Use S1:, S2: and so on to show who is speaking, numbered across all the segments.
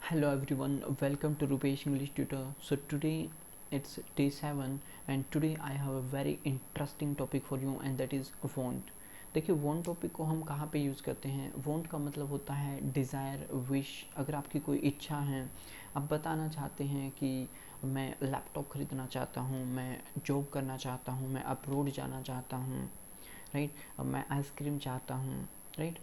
S1: Hello everyone, welcome to Rupesh English Tutor. So today it's day 7 and today I have a very interesting topic for you and that is want. देखिए want topic को हम कहाँ पे use करते हैं. want का मतलब होता है डिज़ायर, विश. अगर आपकी कोई इच्छा है, आप बताना चाहते हैं कि मैं लैपटॉप ख़रीदना चाहता हूँ, मैं जॉब करना चाहता हूँ, मैं अब्रोड जाना चाहता हूँ, राइट, मैं आइसक्रीम चाहता हूँ, राइट.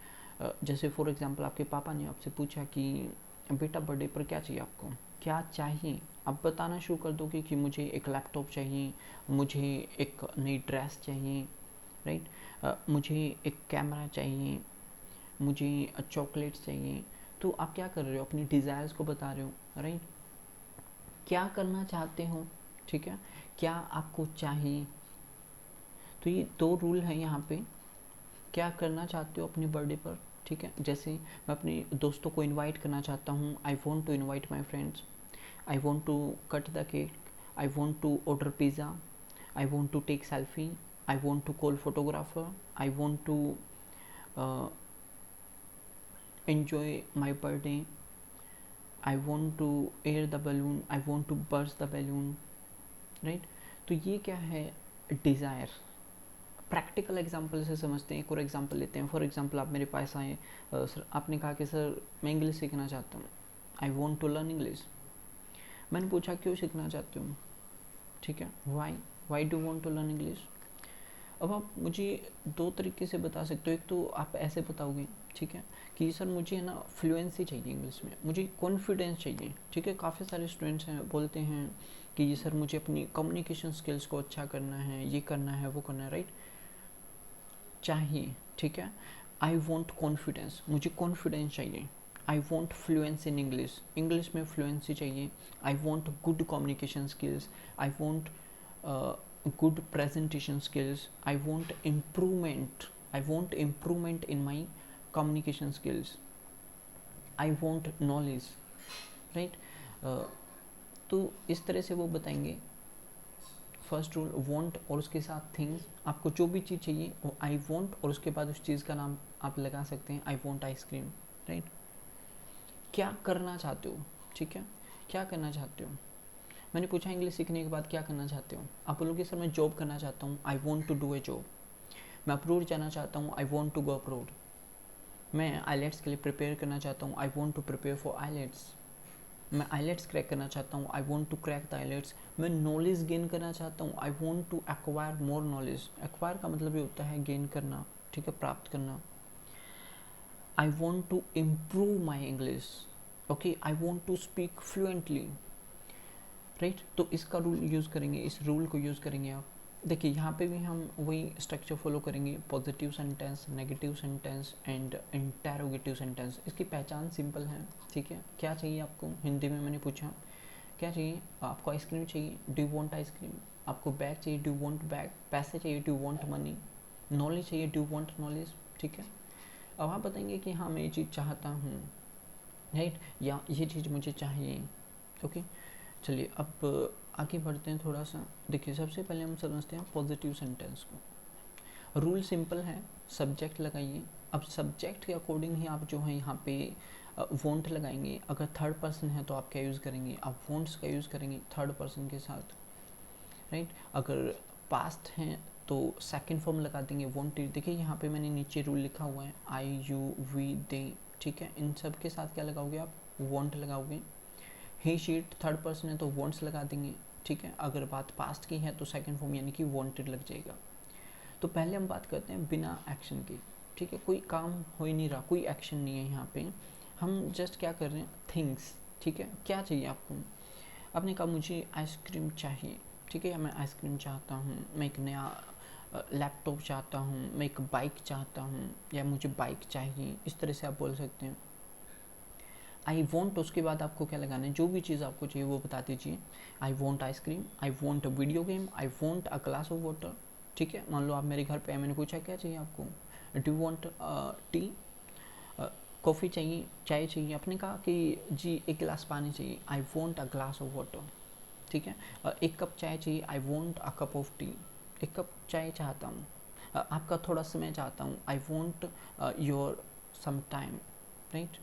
S1: जैसे फॉर एग्जांपल आपके पापा ने आपसे पूछा कि बेटा बर्थडे पर क्या चाहिए, आपको क्या चाहिए, आप बताना शुरू कर दोगे कि मुझे एक लैपटॉप चाहिए, मुझे एक नई ड्रेस चाहिए, राइट, मुझे एक कैमरा चाहिए, मुझे चॉकलेट्स चाहिए. तो आप क्या कर रहे हो, अपनी डिज़ायर्स को बता रहे हो, राइट. क्या करना चाहते हो, ठीक है, क्या आपको चाहिए. तो ये दो रूल हैं यहाँ पे. क्या करना चाहते हो अपनी बर्थडे पर, ठीक है. जैसे मैं अपने दोस्तों को इनवाइट करना चाहता हूँ, I want to invite my friends, I want to cut the cake, I want to order pizza, I want to take selfie, I want to call photographer, I want to enjoy my birthday, I want to air the balloon, I want to burst the balloon, right. तो ये क्या है, desire. Practical example से समझते हैं. एक और example लेते हैं. फॉर एग्जांपल आप मेरे पास आए, सर आपने कहा कि सर मैं इंग्लिश सीखना चाहता हूँ, I want to learn English. मैंने पूछा क्यों सीखना चाहते हो, ठीक है, why do want to learn English. अब आप मुझे दो तरीके से बता सकते हो. एक तो आप ऐसे बताओगे, ठीक है, कि सर मुझे ना फ्लुएंसी चाहिए इंग्लिश में, मुझे कॉन्फिडेंस चाहिए, ठीक है. काफ़ी सारे स्टूडेंट्स हैं बोलते हैं कि ये सर मुझे अपनी कम्युनिकेशन स्किल्स को अच्छा करना है, ये करना है, वो करना है, राइट. चाहिए, ठीक है. आई वॉन्ट कॉन्फिडेंस, मुझे कॉन्फिडेंस चाहिए. I want Fluence in English, English में फ्लुएंसी चाहिए. I want good communication skills, I want good presentation skills, I want improvement in my communication skills, I want knowledge, right. तो इस तरह से वो बताएंगे. फर्स्ट रूल वांट और उसके साथ थिंग्स, आपको जो भी चीज़ चाहिए वो आई वांट और उसके बाद उस चीज़ का नाम आप लगा सकते हैं. I want ice cream, right. क्या करना चाहते हो, ठीक है, क्या करना चाहते हो. मैंने पूछा इंग्लिश सीखने के बाद क्या करना चाहते हो, आप बोलोगे सर मैं जॉब करना चाहता हूँ, I want to do a job. मैं अप्रूव जाना चाहता हूँ, I want to go abroad. मैं आईलेट्स के लिए प्रिपेयर करना चाहता हूँ, I want to prepare for IELTS. मैं आईलेट्स क्रैक करना चाहता हूँ, I want to crack the IELTS. मैं नॉलेज गेन करना चाहता हूँ, I want to acquire more knowledge. Acquire का मतलब ये होता है गेन करना, ठीक है, प्राप्त करना. I want to improve my English, okay, I want to speak fluently, right. तो इसका रूल यूज़ करेंगे, इस रूल को यूज़ करेंगे आप. देखिए यहाँ पे भी हम वही स्ट्रक्चर फॉलो करेंगे. Positive sentence, negative sentence and interrogative sentence. इसकी पहचान सिंपल है, ठीक है. क्या चाहिए आपको, हिंदी में मैंने पूछा क्या चाहिए, आपको आइसक्रीम चाहिए, डू यू वांट आइसक्रीम. आपको बैग चाहिए, डू यू वांट बैग. पैसे चाहिए, do you want money. Knowledge चाहिए, डू यू वांट नॉलेज, ठीक है. अब आप बताएंगे कि हाँ मैं ये चीज़ चाहता हूँ, राइट, या ये चीज़ मुझे चाहिए, ओके. चलिए अब आगे बढ़ते हैं थोड़ा सा. देखिए सबसे पहले हम समझते हैं पॉजिटिव सेंटेंस को. रूल सिंपल है, सब्जेक्ट लगाइए. अब सब्जेक्ट के अकॉर्डिंग ही आप जो है यहाँ पे वॉन्ट लगाएंगे. अगर थर्ड पर्सन है तो आप क्या यूज़ करेंगे, आप वॉन्ट्स का यूज़ करेंगे थर्ड पर्सन के साथ, राइट. अगर पास्ट है तो सेकंड फॉर्म लगा देंगे वॉन्टेड. देखिए यहाँ पे मैंने नीचे रूल लिखा हुआ है, आई यू वी दे, ठीक है. इन सब के साथ क्या लगाओगे आप, वॉन्ट लगाओगे. ही शीट थर्ड पर्सन है तो वॉन्ट्स लगा देंगे, ठीक है. अगर बात पास्ट की है तो सेकंड फॉर्म यानी कि वॉन्टेड लग जाएगा. तो पहले हम बात करते हैं बिना एक्शन की, ठीक है. कोई काम हो ही नहीं रहा, कोई एक्शन नहीं है यहाँ पे. हम जस्ट क्या कर रहे हैं, थिंग्स, ठीक है. क्या चाहिए आपको, आपने कहा मुझे आइसक्रीम चाहिए, ठीक है, मैं आइसक्रीम चाहता हूँ, मैं एक नया लैपटॉप चाहता हूँ, मैं एक बाइक चाहता हूँ, या मुझे बाइक चाहिए. इस तरह से आप बोल सकते हैं. आई वॉन्ट, उसके बाद आपको क्या लगाना है, जो भी चीज़ आपको चाहिए वो बता दीजिए. I want ice cream, I want video game, I want a glass of water, ठीक है. मान लो आप मेरे घर पे आए, मैंने पूछा क्या चाहिए आपको, डू वॉन्ट टी, कॉफ़ी चाहिए, चाय चाहिए. आपने कहा कि जी एक गिलास पानी चाहिए, I want a glass of water, ठीक है. एक कप चाय चाहिए, I want a cup of tea. एक कप चाय चाहता हूँ, आपका थोड़ा समय चाहता हूँ, I want your some time, right.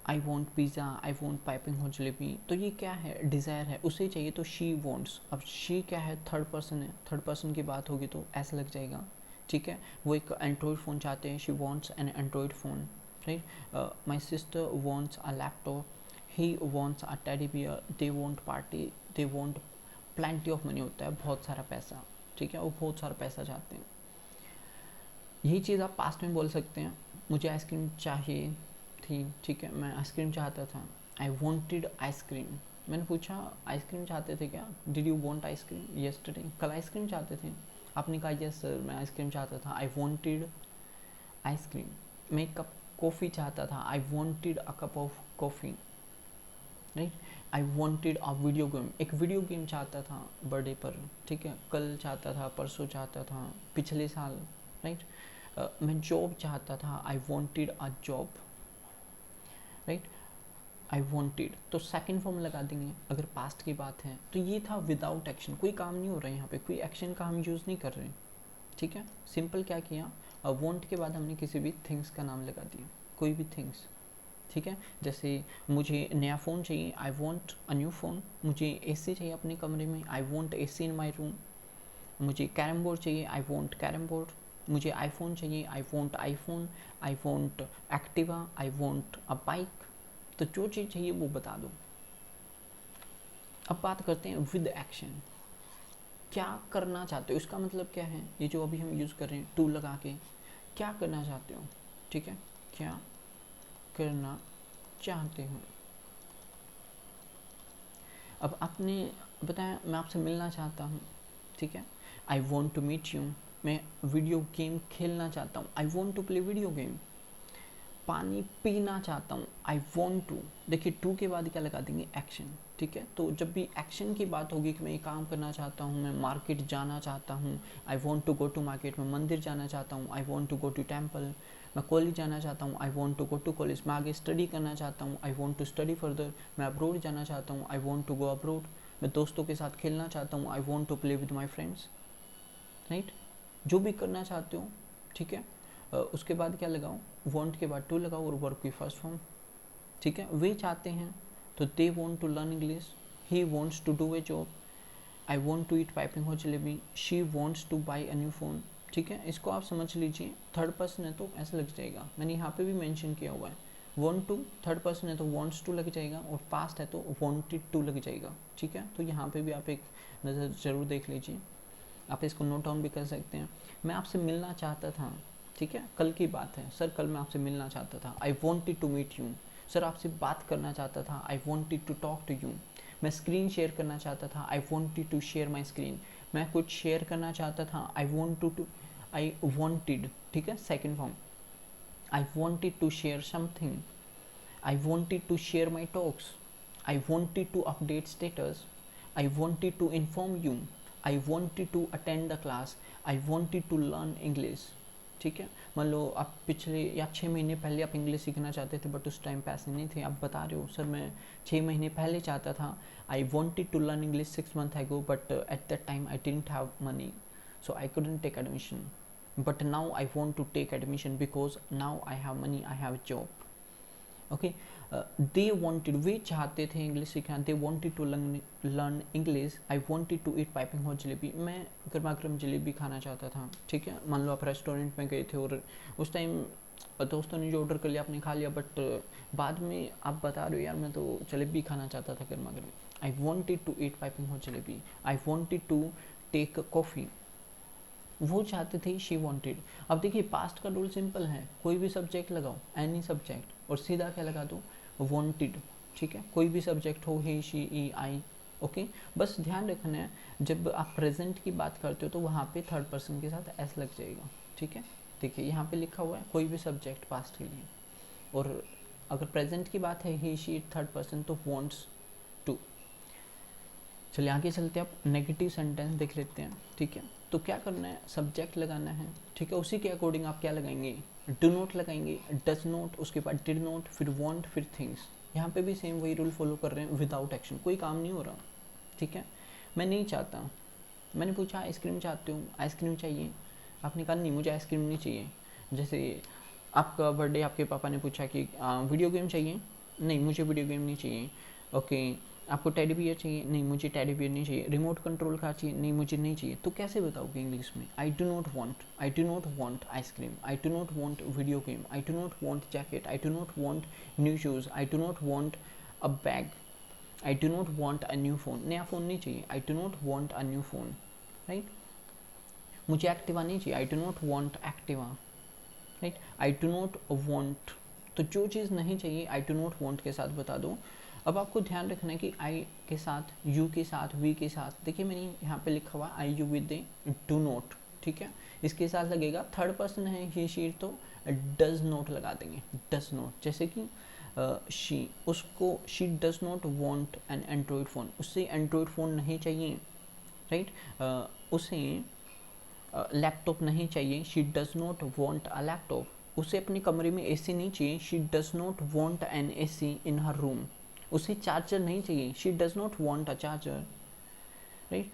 S1: I want pizza, I want piping hot jalebi, तो ये क्या है, डिज़ायर है, उसे चाहिए तो शी वॉन्ट्स। अब शी क्या है, थर्ड पर्सन है, थर्ड पर्सन की बात होगी तो ऐसा लग जाएगा, ठीक है। वो एक एंड्रॉयड फ़ोन चाहते हैं, she wants N Android phone, right. My sister wants a laptop, he wants a teddy bear, they want party, they want plenty of money, होता है बहुत सारा पैसा, ठीक है, वो बहुत सारा पैसा चाहते हैं। यही चीज़ आप पास्ट में बोल सकते हैं, मुझे आइसक्रीम चाहिए थी, ठीक है, मैं आइसक्रीम चाहता था, आई वॉन्टेड आइसक्रीम। मैंने पूछा आइसक्रीम चाहते थे क्या, did you want ice cream yesterday, कल आइसक्रीम चाहते थे, आपने कहा यस सर मैं आइसक्रीम चाहता था, आई वॉन्टेड आइसक्रीम। मैं एक कप कॉफ़ी चाहता था, I wanted a cup of coffee, right. I wanted a video game, एक वीडियो गेम चाहता था बर्थडे पर, ठीक है, कल चाहता था, परसों चाहता था, पिछले साल, राइट। मैं जॉब चाहता था, I wanted a job, right. I wanted, तो सेकेंड फॉर्म लगा देंगे अगर पास्ट की बात है। तो ये था विदाउट एक्शन, कोई काम नहीं हो रहा है यहाँ पे, कोई एक्शन का हम यूज़ नहीं कर रहे हैं, ठीक है। सिंपल क्या किया, वॉन्ट के बाद हमने किसी भी थिंग्स का नाम लगा दिया, कोई भी थिंग्स, ठीक है। जैसे मुझे नया फ़ोन चाहिए, I want a new phone. मुझे एसी चाहिए अपने कमरे में, I want AC in my room. मुझे कैरम बोर्ड चाहिए, आई वॉन्ट कैरम बोर्ड। मुझे आईफोन चाहिए, I want iPhone, I want Activa, I want a bike. तो जो चीज़ चाहिए वो बता दो। अब बात करते हैं विद एक्शन, क्या करना चाहते हो, इसका मतलब क्या है, ये जो अभी हम यूज़ कर रहे हैं टू लगा के, क्या करना चाहते हो, ठीक है, क्या करना चाहते हो। अब आपने बताया मैं आपसे मिलना चाहता हूँ, ठीक है, I want to meet you. मैं वीडियो गेम खेलना चाहता हूँ, I want to play video game. पानी पीना चाहता हूँ, आई वॉन्ट टू। देखिए टू के बाद क्या लगा देंगे, एक्शन, ठीक है। तो जब भी एक्शन की बात होगी कि मैं ये काम करना चाहता हूँ, मैं मार्केट जाना चाहता हूँ, I want to go to market, मैं मंदिर जाना चाहता हूँ, I want to go to temple. मैं कॉलेज जाना चाहता हूँ, I want to go to college. मैं आगे स्टडी करना चाहता हूँ, I want to study further. मैं अब्रोड जाना चाहता हूँ, I want to go abroad. मैं दोस्तों के साथ खेलना चाहता हूँ, I want to play with my friends, right. जो भी करना चाहते हो, ठीक है। उसके बाद क्या लगाओ, वॉन्ट के बाद टू लगाओ और वर्ब की फर्स्ट फॉर्म, ठीक है। वे चाहते हैं तो they want to learn English, he wants to do a job, I want to eat piping hot jalebi, she wants to buy a new phone, ठीक है। इसको आप समझ लीजिए, थर्ड पर्सन है तो ऐसा लग जाएगा, मैंने यहाँ पे भी मेंशन किया हुआ है, वॉन्ट टू थर्ड पर्सन है तो वॉन्ट्स टू लग जाएगा, और पास्ट है तो वॉन्टेड टू लग जाएगा, ठीक है। तो यहाँ पे भी आप एक नज़र ज़रूर देख लीजिए, आप इसको नोट डाउन भी कर सकते हैं। मैं आपसे मिलना चाहता था, ठीक है, कल की बात है, सर कल मैं आपसे मिलना चाहता था, I wanted to meet you. Sir आपसे बात करना चाहता था, I wanted to talk to you. मैं स्क्रीन शेयर करना चाहता था, I wanted to share my screen. मैं कुछ शेयर करना चाहता था, आई वॉन्टेड, ठीक है, second form, I wanted to share something, I wanted to share my talks, I wanted to update status, I wanted to inform you, I wanted to attend the class, I wanted to learn English, ठीक है। मान लो आप पिछले या 6 महीने पहले आप English सीखना चाहते थे बट उस टाइम पैसे नहीं थे, आप बता रहे हो सर मैं 6 महीने पहले चाहता था, I wanted to learn English 6 months ago but at that time I didn't have money so I couldn't take admission, but now I want to take admission because now I have money, I have a job, okay. They wanted, वे चाहते थे English सीखना, they wanted to learn English, I wanted to eat piping hot jalebi. मैं गर्मा गर्म जलेबी खाना चाहता था, ठीक है। मान लो आप रेस्टोरेंट में गए थे और उस टाइम दोस्तों ने जो ऑर्डर कर लिया आपने खा लिया, बट बाद में आप बता रहे हो यार मैं तो जलेबी खाना चाहता था गर्मा गर्म, I wanted to eat piping hot jalebi, I wanted to take coffee. वो चाहते थे, शी वॉन्टेड। अब देखिए पास्ट का रूल सिंपल है, कोई भी सब्जेक्ट लगाओ, एनी सब्जेक्ट, और सीधा क्या लगा दो, वॉन्टेड, ठीक है। कोई भी सब्जेक्ट हो, ही शी ई आई, ओके। बस ध्यान रखना है जब आप प्रेजेंट की बात करते हो तो वहाँ पे थर्ड पर्सन के साथ एस लग जाएगा, ठीक है। देखिए यहाँ पे लिखा हुआ है कोई भी सब्जेक्ट पास्ट के लिए, और अगर प्रेजेंट की बात है ही शी थर्ड पर्सन तो वॉन्ट्स टू। चलिए आगे चलते हैं, आप नेगेटिव सेंटेंस देख लेते हैं, ठीक है। तो क्या करना है, सब्जेक्ट लगाना है, ठीक है। उसी के अकॉर्डिंग आप क्या लगाएंगे, डू नॉट लगाएंगे, डज नॉट, उसके बाद डिड नॉट, फिर वॉन्ट, फिर थिंग्स। यहाँ पे भी सेम वही रूल फॉलो कर रहे हैं, विदाउट एक्शन, कोई काम नहीं हो रहा, ठीक है। मैं नहीं चाहता, मैंने पूछा आइसक्रीम चाहते हो, आइसक्रीम चाहिए, आपने कहा नहीं मुझे आइसक्रीम नहीं चाहिए। जैसे आपका बर्थडे, आपके पापा ने पूछा कि वीडियो गेम चाहिए, नहीं मुझे वीडियो गेम नहीं चाहिए। ओके, आपको टेडी बियर चाहिए? नहीं मुझे टेडी बियर नहीं चाहिए। रिमोट कंट्रोल कार चाहिए? नहीं मुझे नहीं चाहिए। तो कैसे बताओगे इंग्लिश में? आई do not want, I do not want ice cream, I do not want video game, I do not want jacket, I do not want new shoes, I do not want a bag, I do not want a new phone. नया phone नहीं चाहिए, आई do not want a new phone, right. मुझे Activa नहीं चाहिए, आई do not want Activa, right. I do not want, तो जो चीज़ नहीं चाहिए आई डू नॉट वॉन्ट के साथ बता दो। अब आपको ध्यान रखना है कि आई के साथ, यू के साथ, वी के साथ, देखिए मैंने यहाँ पे लिखा हुआ आई यू विद डू नॉट, ठीक है। इसके साथ लगेगा, थर्ड पर्सन है ही शी, तो डज नॉट लगा देंगे, डज नॉट। जैसे कि शी, उसको she does not want an Android phone, उससे एंड्रॉयड फ़ोन नहीं चाहिए, राइट। उसे लैपटॉप नहीं चाहिए, she does not want a laptop. उसे अपने कमरे में एसी नहीं चाहिए, she does not want an AC in her room. उसे चार्जर नहीं चाहिए, she does not want a charger, right.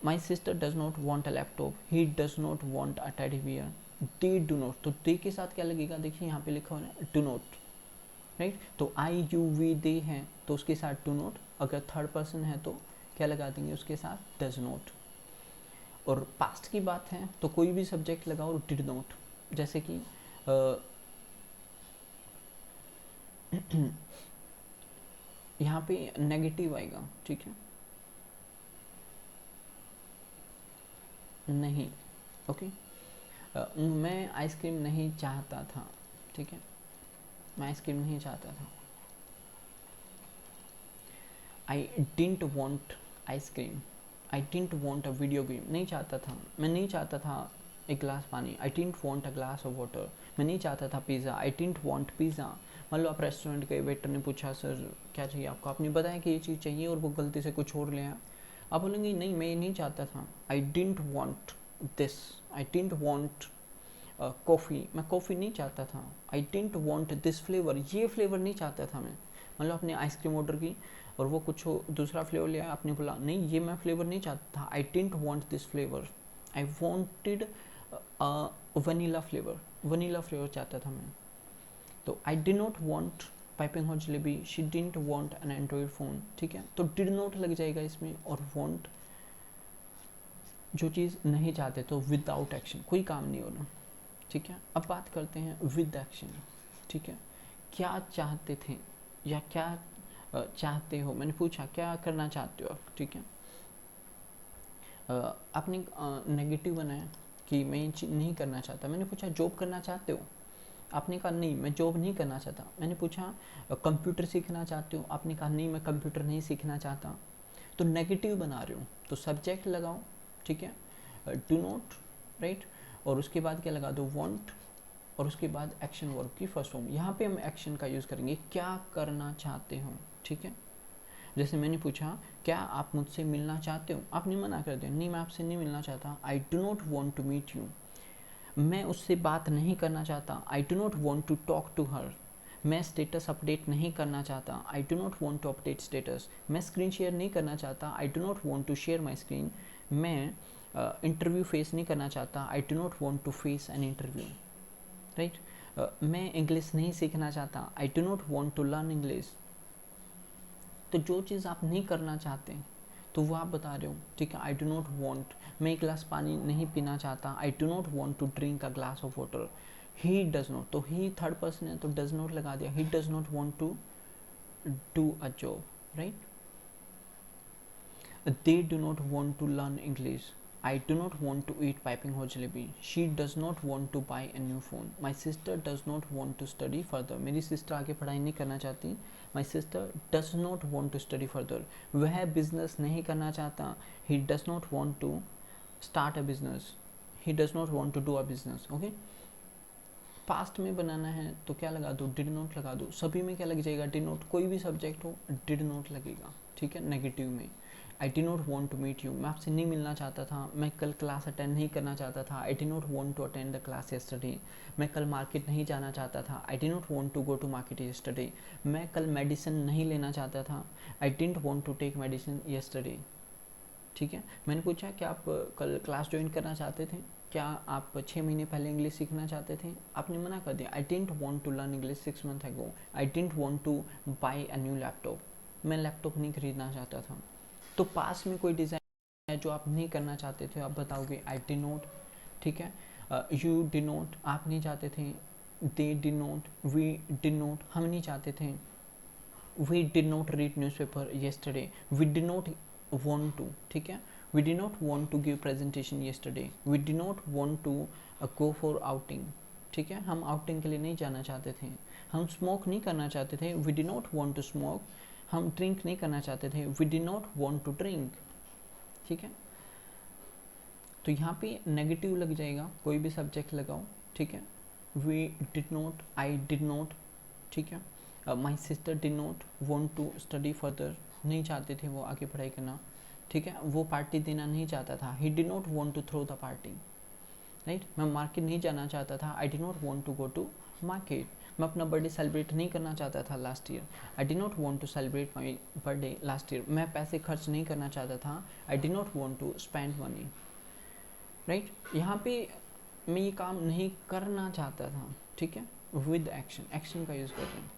S1: My sister does not want a laptop, he does not want a teddy bear. They do not, तो दे के साथ क्या लगेगा? देखिए यहाँ पे लिखा हुआ है डू नॉट, राइट। तो आई यू वी दे हैं तो उसके साथ डू नॉट, अगर थर्ड पर्सन है तो क्या लगा देंगे उसके साथ? Does not. और पास्ट की बात है तो कोई भी सब्जेक्ट लगाओ डिड नॉट। जैसे कि यहाँ पे नेगेटिव आएगा, ठीक है, नहीं, ओके। मैं आइसक्रीम नहीं चाहता था, ठीक है, मैं आइसक्रीम नहीं चाहता था। I didn't want ice cream, I didn't want a video game, नहीं चाहता था, मैं नहीं चाहता था एक गिलास पानी, I didn't want a glass of water. मैं नहीं चाहता था pizza, I didn't want pizza. मान लो आप रेस्टोरेंट गए, वेटर ने पूछा सर क्या चाहिए आपको, आपने बताया कि ये चीज़ चाहिए और वो गलती से कुछ और ले आया, आप बोलेंगे नहीं मैं ये नहीं चाहता था, I didn't want this, I didn't want coffee, मैं कॉफ़ी नहीं चाहता था, I didn't want this flavour, ये फ्लेवर नहीं चाहता था मैं। मतलब आपने आइसक्रीम ऑर्डर की और वो कुछ दूसरा फ्लेवर लिया, आपने बोला नहीं ये मैं फ्लेवर नहीं चाहता था, I didn't want this flavour, I wanted vanilla flavour, vanilla flavour चाहता था मैं। तो आई did not want piping hot jalebi, she didn't want an Android phone, ठीक है। तो डिड नॉट लग जाएगा इसमें, और वॉन्ट जो चीज़ नहीं चाहते तो विदाउट एक्शन, कोई काम नहीं होना, ठीक है। अब बात करते हैं विद एक्शन, ठीक है। क्या चाहते थे या क्या चाहते हो, मैंने पूछा क्या करना चाहते हो आप, ठीक है। आपने नेगेटिव बनाया कि मैं ये चीज़ नहीं करना चाहता, मैंने पूछा जॉब करना चाहते हो, आपने कहा नहीं मैं जॉब नहीं करना चाहता। मैंने पूछा कंप्यूटर सीखना चाहते हो, आपने कहा नहीं मैं कंप्यूटर नहीं सीखना चाहता। तो नेगेटिव बना रहे हो तो सब्जेक्ट लगाओ, ठीक है, डू नॉट, राइट। और उसके बाद क्या लगा दो? वॉन्ट, और उसके बाद एक्शन वर्ब की फर्स्ट फॉर्म। यहाँ पे हम एक्शन का यूज़ करेंगे, क्या करना चाहते हो, ठीक है। जैसे मैंने पूछा क्या आप मुझसे मिलना चाहते हो, आपने मना कर दिया, नहीं मैं आपसे नहीं मिलना चाहता, I do not want to meet you. मैं उससे बात नहीं करना चाहता, I do not want to talk to her. मैं स्टेटस अपडेट नहीं करना चाहता, I do not want to update status. मैं स्क्रीन शेयर नहीं करना चाहता, I do not want to share my screen. मैं इंटरव्यू फेस नहीं करना चाहता, I do not want to face an interview, right. मैं इंग्लिश नहीं सीखना चाहता, I do not want to learn English. तो जो चीज़ आप नहीं करना चाहते तो वो आप बता रहे हो, ठीक है। आई डू नॉट वॉन्ट, मैं एक गिलास पानी नहीं पीना चाहता, I do not want to drink a glass of water. He does not, तो ही थर्ड पर्सन है तो डज नॉट लगा दिया, he does not want to do a job, right. They do not want to learn English. I do not want to eat piping hot jalebi. She does not want to buy a new phone. My sister does not want to study further. मेरी sister आगे पढ़ाई नहीं करना चाहती. My sister does not want to study further. वह business नहीं करना चाहता. He does not want to start a business. He does not want to do a business. Okay? Past में बनाना है तो क्या लगा दो? डिड नॉट लगा दो। सभी में क्या लग जाएगा? Did not. कोई भी सब्जेक्ट हो डिड नॉट लगेगा, ठीक है। नेगेटिव में I did not want to meet you, मैं आपसे नहीं मिलना चाहता था, मैं कल क्लास अटेंड नहीं करना चाहता था, I did not want to attend the class yesterday. मैं कल मार्केट नहीं जाना चाहता था, I did not want to go to market yesterday. मैं कल मेडिसिन नहीं लेना चाहता था, I didn't want to take medicine yesterday, ठीक है। मैंने पूछा कि आप कल क्लास ज्वाइन करना चाहते थे, क्या आप 6 महीने पहले इंग्लिश सीखना चाहते थे? आपने मना कर दिया, I didn't want to learn English 6 month ago, I didn't want to buy a new laptop, मैं लैपटॉप नहीं खरीदना चाहता था। तो पास में कोई डिज़ाइन है जो आप नहीं करना चाहते थे, आप बताओगे आई डिड नॉट, ठीक है। यू डिड नॉट, आप नहीं चाहते थे, they did not, we did not, हम नहीं चाहते थे, we did not read newspaper yesterday, we did not want to, ठीक है। We did not want to give presentation yesterday, we did not want to go for outing, ठीक है, हम outing के लिए नहीं जाना चाहते थे। हम स्मोक नहीं करना चाहते थे, we did not want to smoke, हम ड्रिंक नहीं करना चाहते थे, we did not want to drink, ठीक है। तो यहाँ पे नेगेटिव लग जाएगा, कोई भी सब्जेक्ट लगाओ, ठीक है। We did not, I did not, ठीक है। My sister did not want to study further, नहीं चाहते थे वो आगे पढ़ाई करना, ठीक है। वो पार्टी देना नहीं चाहता था, he did not want to throw the party, right. मैं मार्केट नहीं जाना चाहता था, I did not want to go to market. मैं अपना बर्थडे सेलिब्रेट नहीं करना चाहता था last year, I did not want to celebrate my birthday last year. मैं पैसे खर्च नहीं करना चाहता था, I did not want to spend money, right. यहाँ पे मैं ये काम नहीं करना चाहता था, ठीक है, विद एक्शन, एक्शन का यूज़ कर रहे हैं।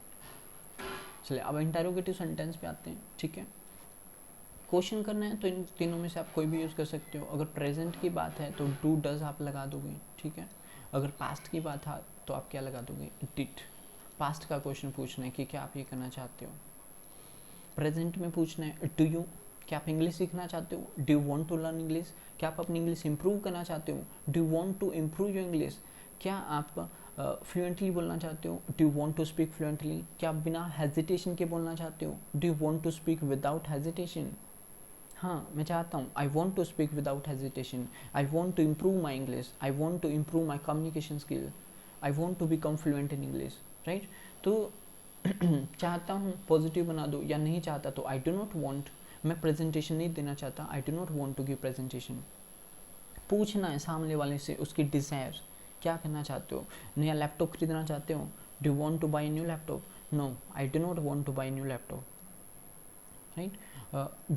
S1: चलिए अब इंटरोगेटिव सेंटेंस पे आते हैं, ठीक है। क्वेश्चन करना है तो इन तीनों में से आप कोई भी यूज़ कर सकते हो। अगर प्रेजेंट की बात है तो डू डज आप लगा दोगे, ठीक है। अगर पास्ट की बात है तो आप क्या लगा दोगे, डिड। पास्ट का क्वेश्चन पूछना है कि क्या आप ये करना चाहते हो। प्रेजेंट में पूछना है डू यू, क्या आप इंग्लिश सीखना चाहते हो, do you want to learn English, क्या आप अपनी इंग्लिश इंप्रूव करना चाहते हो, do you want to improve your English, क्या आप फ्लुएंटली बोलना चाहते हो, do you want to speak fluently, क्या आप बिना हेजिटेशन के बोलना चाहते हो, do you want to speak without hesitation. हाँ, मैं चाहता हूँ, I want to speak without hesitation, I want to improve my English, I want to improve my communication skill, I want to become fluent in English, right. तो चाहता हूँ positive बना दो, या नहीं चाहता तो आई डू नॉट वॉन्ट, मैं प्रेजेंटेशन नहीं देना चाहता, I do not want to give presentation. पूछना है सामने वाले से उसकी डिज़ायर, क्या करना चाहते हो, नया लैपटॉप खरीदना चाहते हो, do you want to buy new laptop, no I do not want to buy new laptop, right.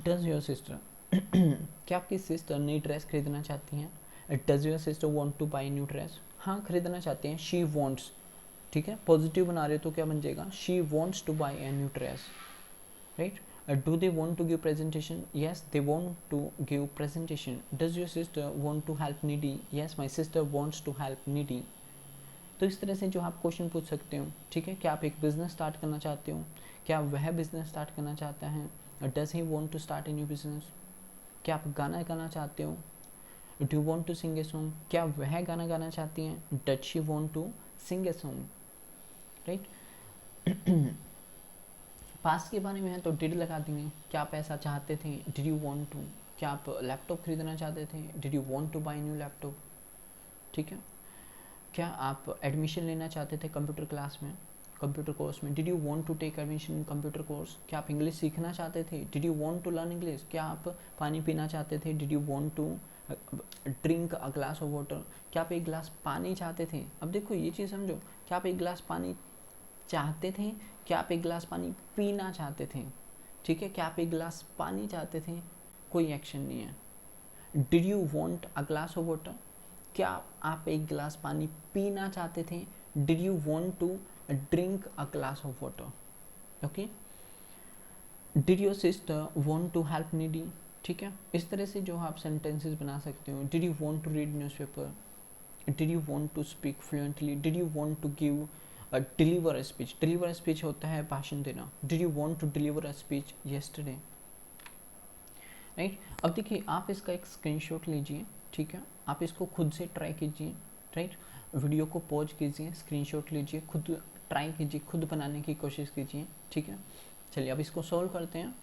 S1: Does your sister, क्या आपकी सिस्टर नई ड्रेस खरीदना चाहती हैं, does your sister want to buy new dress, हाँ खरीदना चाहती हैं, शी वांट्स, ठीक है। पॉजिटिव बना रहे तो क्या बन जाएगा, she wants to buy a new dress, right. Do they want to give presentation, yes they want to give presentation, does your sister want to help needy, yes my sister wants to help needy। तो इस तरह से जो आप question पूछ सकते हो, ठीक है। क्या आप एक बिजनेस स्टार्ट करना चाहते हो, क्या वह बिजनेस स्टार्ट करना चाहता है, does he want to start a new business, क्या आप गाना गाना चाहते हो, do you want to sing a song, क्या वह गाना गाना चाहती हैं, does she want to sing a song, right. Past के बारे में है तो डिड लगा देंगे, क्या आप ऐसा चाहते थे, डिड यू वांट टू, क्या आप लैपटॉप खरीदना चाहते थे, did you want to buy new laptop, ठीक है। क्या आप एडमिशन लेना चाहते थे कंप्यूटर क्लास में, कंप्यूटर कोर्स में, did you want to take admission in computer course, क्या आप इंग्लिश सीखना चाहते थे, did you want to learn English, क्या आप पानी पीना चाहते थे, did you want to drink a glass of water, क्या आप एक गिलास पानी चाहते थे। अब देखो ये चीज़ समझो, क्या आप एक गिलास पानी चाहते थे, क्या आप एक गिलास पानी पीना चाहते थे, ठीक है। क्या आप एक गिलास पानी चाहते थे, कोई एक्शन नहीं है। Did you want a glass of water, क्या आप एक गिलास पानी पीना चाहते थे, did you want to drink a glass of water, okay. Did your sister want to help needy, ठीक है। इस तरह से जो आप सेंटेंसेस बना सकते हो। Did you want to read newspaper, did you want to speak fluently, did you want to give deliver speech, deliver speech होता है भाषण देना, did you want to deliver a speech yesterday, right. अब देखिए आप इसका एक स्क्रीनशॉट लीजिए, ठीक है, आप इसको खुद से ट्राई कीजिए, राइट। वीडियो को पॉज कीजिए, स्क्रीनशॉट लीजिए, खुद ट्राई कीजिए, खुद बनाने की कोशिश कीजिए, ठीक है। चलिए अब इसको सॉल्व करते हैं।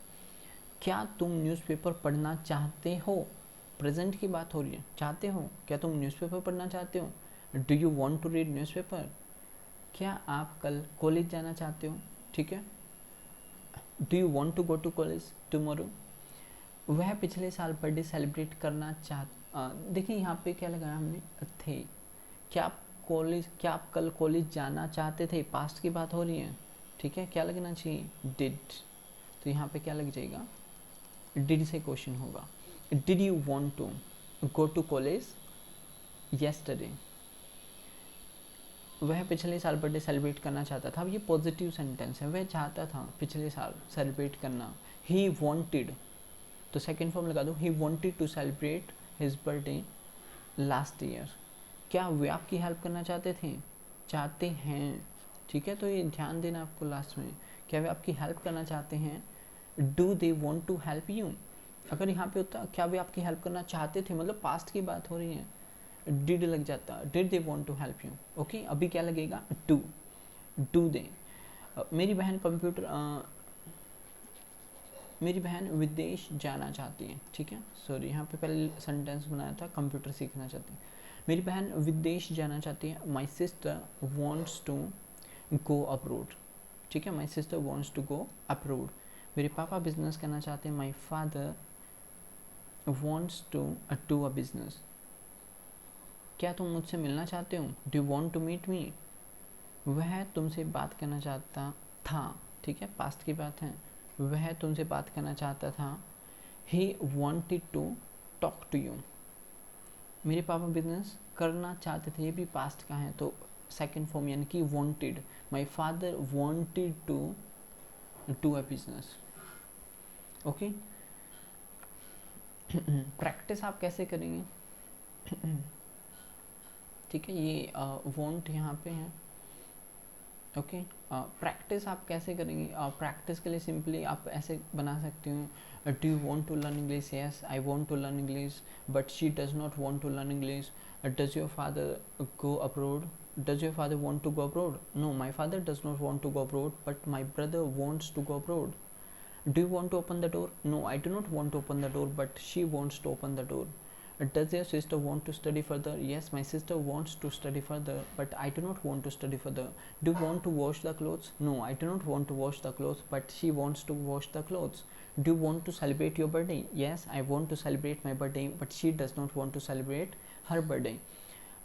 S1: क्या तुम न्यूज़पेपर पढ़ना चाहते हो, प्रेजेंट की बात हो रही है, चाहते हो, क्या तुम न्यूज़पेपर पढ़ना चाहते हो, do you want to read newspaper, क्या आप कल कॉलेज जाना चाहते हो, ठीक है, do you want to go to college tomorrow, वह पिछले साल बर्थडे सेलिब्रेट करना देखिए यहाँ पे क्या लगाया हमने, थे। क्या आप कॉलेज, क्या आप कल कॉलेज जाना चाहते थे, पास्ट की बात हो रही है, ठीक है, क्या लगना चाहिए, डिड। तो यहाँ पे क्या लग जाएगा, डिड से क्वेश्चन होगा। Did you want to go to college yesterday. वह पिछले साल बर्थडे सेलिब्रेट करना चाहता था. अब ये पॉजिटिव सेंटेंस है. वह चाहता था पिछले साल सेलिब्रेट करना. ही वॉन्टेड, तो सेकेंड फॉर्म लगा दो. He wanted to celebrate his birthday last year. क्या वे आपकी हेल्प करना चाहते थे? चाहते हैं. ठीक है, तो ये ध्यान देना आपको लास्ट में. क्या वे आपकी हेल्प करना चाहते हैं? Do they want to help you. अगर यहाँ पे होता क्या वे आपकी हेल्प करना चाहते थे, मतलब पास्ट की बात हो रही है, डिड लग जाता. Did they want to help you. Okay, अभी क्या लगेगा? डू. Do they. मेरी बहन विदेश जाना चाहती है. ठीक है, सॉरी यहाँ पे पहले सेंटेंस बनाया था कंप्यूटर सीखना चाहती है. मेरी बहन विदेश जाना चाहती है. My sister wants to go abroad. ठीक है, my sister wants to go abroad. मेरे पापा बिजनेस करना चाहते हैं. My father wants to do a business. क्या तुम मुझसे मिलना चाहते हो? Do you want to meet me. वह तुमसे बात करना चाहता था. ठीक है, पास्ट की बात है. वह तुमसे बात करना चाहता था. He wanted to talk to you. मेरे पापा बिजनेस करना चाहते थे, ये भी पास्ट का है, तो सेकेंड फॉर्म यानी कि wanted. My father wanted to do a business. Okay, practice आप कैसे करेंगे? ठीक है, ये वॉन्ट यहाँ पे है. ओके, प्रैक्टिस आप कैसे करेंगे? प्रैक्टिस के लिए सिंपली आप ऐसे बना सकते हो. Do you want to learn English? Yes I want to learn English but she does not want to learn English. Does your father go abroad? Does your father want to go abroad? No, my father does not want to go abroad but my brother wants to go abroad. Do you want to open the door? No, I do not want to open the door, but she wants to open the door. Does your sister want to study further? Yes, my sister wants to study further, but I do not want to study further. Do you want to wash the clothes? No, I do not want to wash the clothes, but she wants to wash the clothes. Do you want to celebrate your birthday? Yes, I want to celebrate my birthday, but she does not want to celebrate her birthday.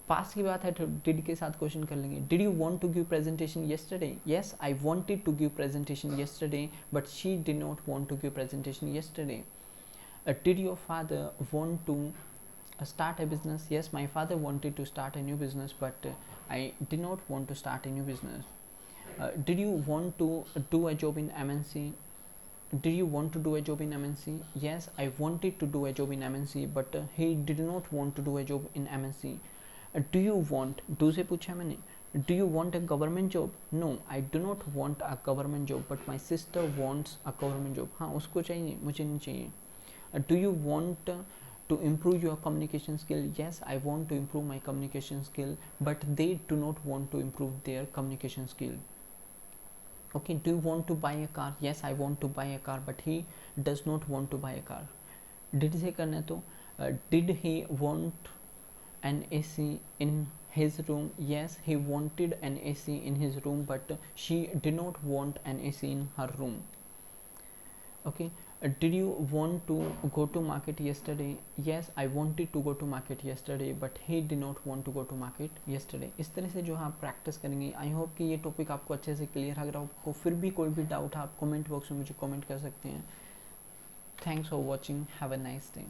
S1: Past की बात है तो did के साथ question कर लेंगे. Did you want to give presentation yesterday? Yes I wanted to give presentation yesterday but she did not want to give presentation yesterday. Did your father want to start a business? Yes, my father wanted to start a new business, but I did not want to start a new business. Did you want to do a job in MNC? Did you want to do a job in MNC? Yes, I wanted to do a job in MNC, but he did not want to do a job in MNC. Do you want, do से पूछा मैंने. Do you want a government job? No, I do not want a government job, but my sister wants a government job. हाँ, उसको चाहिए, मुझे नहीं चाहिए. Do you want to improve your communication skill? Yes, I want to improve my communication skill, but they do not want to improve their communication skill. Okay, do you want to buy a car? Yes, I want to buy a car, but he does not want to buy a car. Did से करना है तो did he want an AC in his room? Yes, he wanted an AC in his room, but she did not want an AC in her room. Okay, did you want to go to market yesterday? Yes, I wanted to go to market yesterday, but he did not want to go to market yesterday. इस तरह से जो आप practice करेंगे. I hope कि ये topic आपको अच्छे से क्लियर. अगर आपको फिर भी कोई भी डाउट है आप कमेंट बॉक्स में मुझे कमेंट कर सकते हैं. Thanks for watching. Have a nice day.